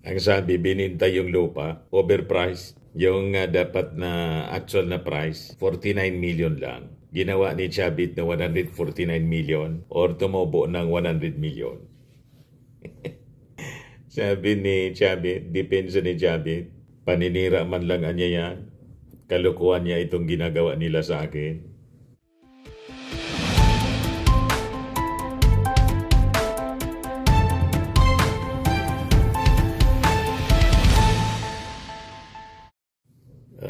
Ang sabi, bininta yung lupa, overpriced. Yung dapat na actual na price, 49 million lang. Ginawa ni Chavit na 149 million or tumubo ng 100 million. Sabi ni Chavit, depensa ni Chavit, paninira man lang anya yan. Kalukuhan niya itong ginagawa nila sa akin.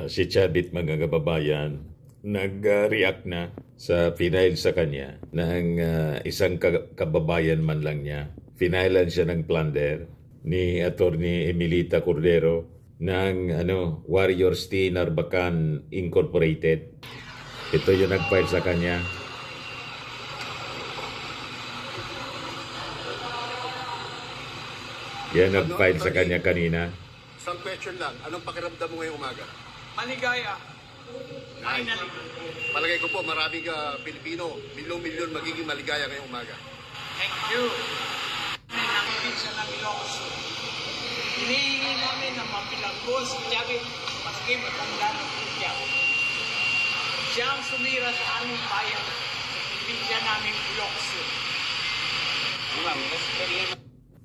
Si Chavit, mga kababayan, nag-react na sa final sa kanya ng isang kababayan man lang niya. Finailan siya ng plunder ni Attorney Emilita Cordero ng Warriors T. Narbacan Incorporated. Ito yung nag-file sa kanya. Yan nag-file sa kanya kanina. Some question lang, anong pakiramdam mo ngayong umaga? Maligaya. Finally. Palagay ko po, maraming Pilipino, milyon-milyon magiging maligaya ngayong umaga. Thank you. Nangipinsa ng Ilocos. Hinihingi namin na mapilanggo si Chavit, maski matanda ng Pugya. Siya ang sumira sa aming bayan, sa probinsya naming Ilocos.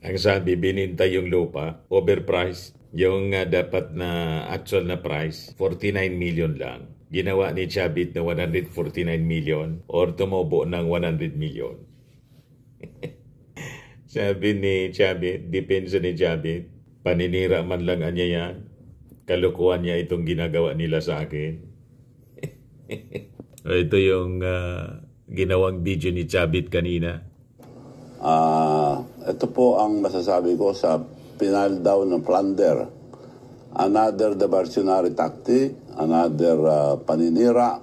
Ang sabi, bininta yung lupa, overpriced. Yung dapat na actual na price, 49 million lang. Ginawa ni Chavit na 149 million or tumubo ng 100 million. Sabi ni Chavit, depensa ni Chavit, paninira man lang anya yan. Kalukuhan niya itong ginagawa nila sa akin. Ito yung ginawang video ni Chavit kanina. Ito po ang masasabi ko sa final daw ng plunder. Another diversionary tactic, another paninira.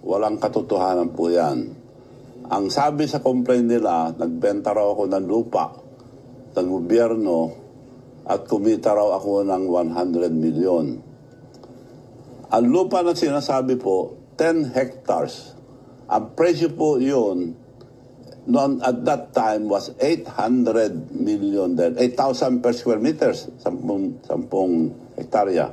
Walang katotohanan po yan. Ang sabi sa complaint nila, nagbenta raw ako ng lupa ng gobyerno at kumita raw ako ng 100 million. Ang lupa na sinasabi po, 10 hectares. Ang presyo po yun, noon at that time was 800 million, 8,000 per square meters, 10 hektarya.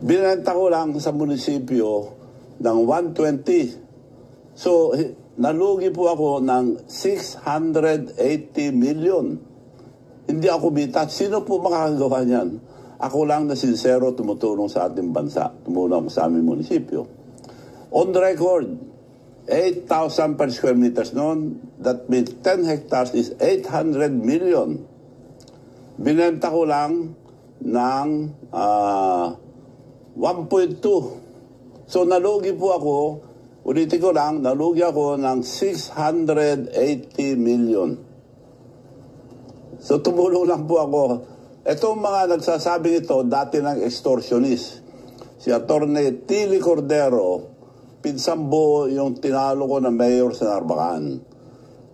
Binenta ko lang sa munisipyo ng 120. So, nalugi po ako ng 680 million. Hindi ako bita. Sino po makakagawa niyan? Ako lang na sincero tumutulong sa ating bansa. Tumulong sa aming munisipyo. On record, 8,000 per square meters noon. That means 10 hectares is 800 million. Binenta ko lang ng 1.2. So nalugi po ako, ulitin ko lang, nalugi ako ng 680 million. So tumulong lang po ako. Itong mga nagsasabing ito, dati ng extortionist. Si Attorney Tilly Cordero, pinsang buo yung tinalo ko na mayor sa Narbacan.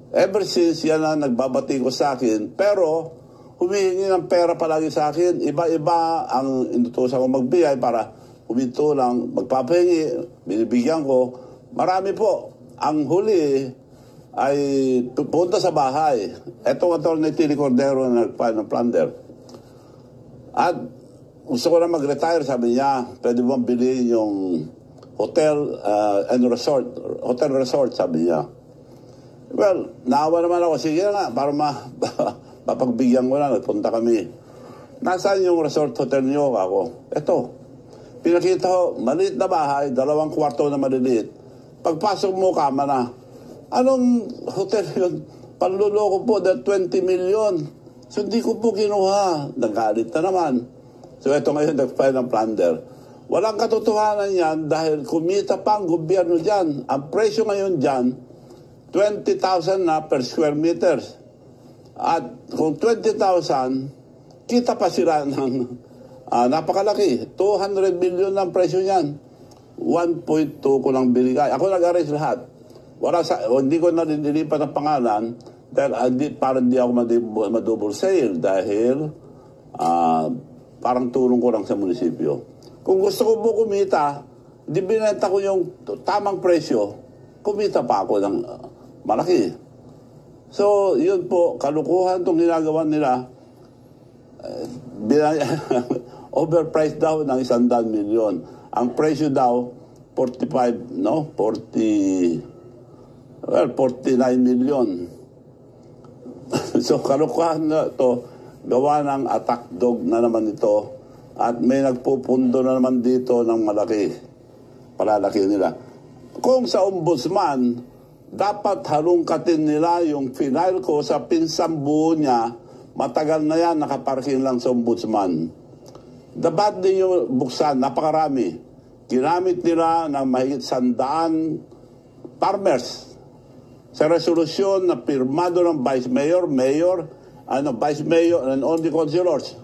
Ever since, yan ang nagbabati ko sa akin. Pero, humihingi ng pera palagi sa akin. Iba-iba ang inutusan ko magbigay para huminto lang, magpapahingi, binibigyan ko. Marami po. Ang huli ay punta sa bahay. Etong Attorney Tilly Cordero na nagpa ng plunder. At gusto ko na mag-retire, sabi niya, pwede bang bilhin yung hotel and resort, hotel resort, sabi niya. Well, naawa naman ako, sige nga, para mapagbigyan ko na, nagpunta kami. Nasaan yung resort hotel niyo? Ako, eto. Pinakita ko, maliit na bahay, 2 kwarto na maliliit. Pagpasok mo, kama na. Anong hotel yun? Panluloko po, dahil 20 million. So, hindi ko po kinuha. Nagalit na naman. So, eto ngayon, nag-file ng plunder. Walang katotohanan yan dahil kumita pa ang gobyerno dyan. Ang presyo ngayon dyan, 20,000 na per square meters. At kung 20,000, kita pa sila ng napakalaki. 200 million ang presyo niyan. 1.2 ko lang binigay. Ako nag-arrange lahat. Hindi ko na nililipat ng pangalan dahil parang hindi ako madouble sale dahil parang tulong ko lang sa munisipyo. Kung gusto ko po kumita, di binenta ko yung tamang presyo, kumita pa ako ng malaki. So, yun po, kalukuhan itong ginagawa nila. overpriced daw ng 100 milyon. Ang presyo daw, 49 million. So, kalukuhan na ito, gawa ng attack dog na naman ito, at may nagpupundo na naman dito ng malaki. Palalaki nila. Kung sa ombudsman, dapat halungkatin nila yung final ko sa pinsang buo niya, matagal na yan, nakaparking lang sa ombudsman. Dapat din yung buksan, napakarami. Ginamit nila ng mahigit 100 farmers sa resolusyon na pirmado ng Vice Mayor, Vice Mayor, and only councilors.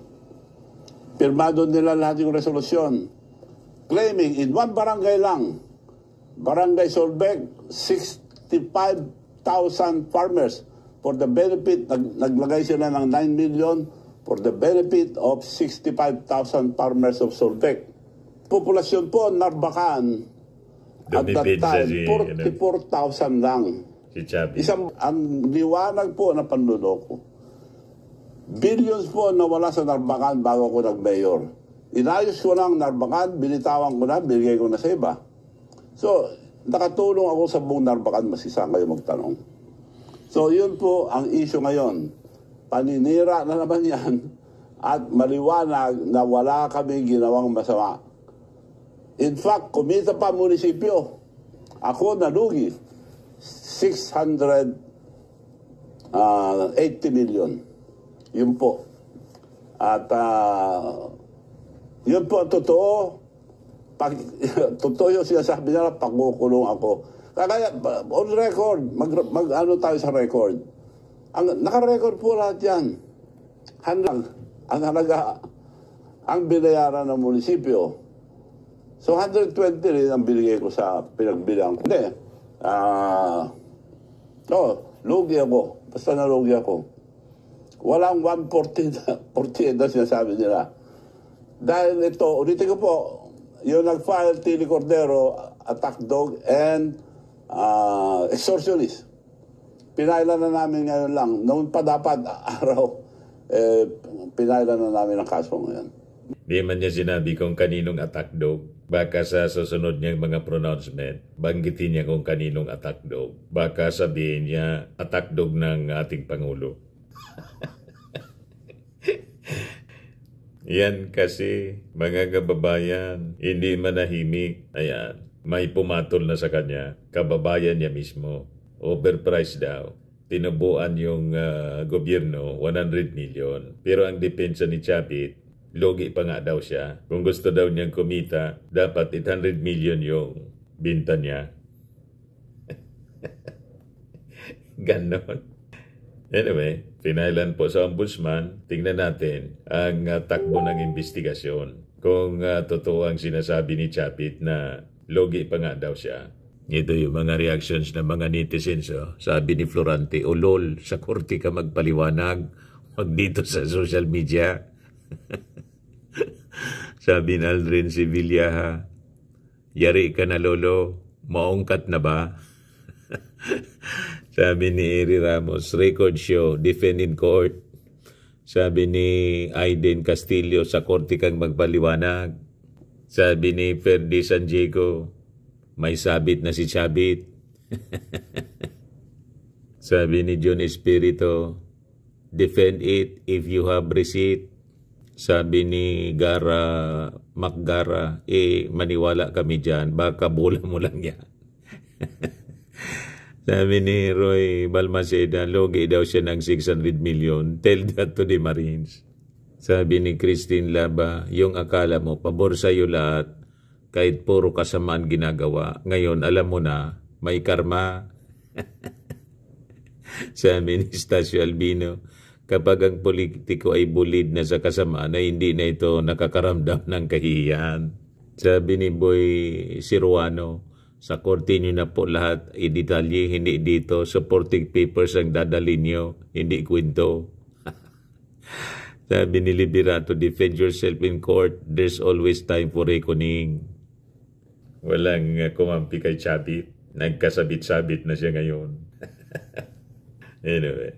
Pirmado nila lahat yung resolusyon. Claiming in one barangay lang, Barangay Solbec, 65,000 farmers for the benefit, naglagay sila ng 9 million for the benefit of 65,000 farmers of Solbec. Populasyon po, Narbacan, at that time, 44,000 lang. Ang liwanag po na panluloko. Billions po nawala sa Narbacan bago ko nag-mayor. Inayos ko lang Narbacan, binitawan ko na, binigay ko na sa iba. So, nakatulong ako sa buong Narbacan, masisa kayo magtanong. So, yun po ang issue ngayon. Paninira na naman yan at maliwanag na wala kami ginawang masama. In fact, kumita pa munisipyo. Ako nalugi. 680 million. Yun po. At yun po ang totoo. Totoo yung sinasabi nila, pagkukulong ako. Kaya on record, mag-ano tayo sa record. Naka-record po lahat yan. Ang halaga, ang binayaran ng munisipyo. So 120 rin ang binigay ko sa pinagbilang ko. Hindi. Lugi ako. Basta nalugi ako. Walang 148 na sinasabi nila. Dahil ito, ulitin ko po, yung nag-file Tili Cordero, attack dog, and extortionist. Pinailan na namin ngayon lang. Noon pa dapat araw, pinailan na namin ang kaso ngayon. Di man niya sinabi kung kaninong attack dog. Baka sa susunod niyang mga pronouncement, banggitin niya kung kaninong attack dog. Baka sabihin niya attack dog ng ating Pangulo. Yan kasi, mga kababayan, hindi manahimik. Ayan, may pumatol na sa kanya, kababayan niya mismo. Overpriced daw. Tinubuan yung gobyerno, 100 million. Pero ang depensa ni Chapit, logi pa nga daw siya. Kung gusto daw niyang kumita, dapat 800 million yung binta niya. Ganon. Anyway, finailan po sa ombudsman, tingnan natin ang takbo ng investigasyon. Kung totoo ang sinasabi ni Chapit na logi pa nga daw siya. Ito yung mga reactions ng mga netizens. Sabi ni Florante, lol, sa korte ka magpaliwanag, wag dito sa social media. Sabi ni Aldrin Sevilla, yari ka na lolo, maungkat na ba? Sabi ni Eri Ramos, record show, defend in court. Sabi ni Aiden Castillo, sa korte kang magpaliwanag. Sabi ni Ferdi San Diego, may sabit na si Chabit. Sabi ni John Espirito, defend it if you have receipt. Sabi ni Gara Macgara, maniwala kami dyan, baka bola mo lang yan. Sabi ni Roy Balmaceda, logi daw siya ng 600 million. Tell that to the Marines. Sabi ni Christine Laba, yung akala mo, pabor sa'yo lahat, kahit puro kasamaan ginagawa. Ngayon, alam mo na, may karma. Sabi ni Stasio Albino, kapag ang politiko ay bulid na sa kasamaan, ay hindi na ito nakakaramdam ng kahihiyan. Sabi ni Boy Siruano, sa korte nyo na po lahat i-detalye, hindi dito. Supporting papers ang dadalhin nyo, hindi kwento. Sabi ni Liberato, defend yourself in court. There's always time for reckoning. Walang kumampi kay Chabit. Nagkasabit-sabit na siya ngayon. Anyway.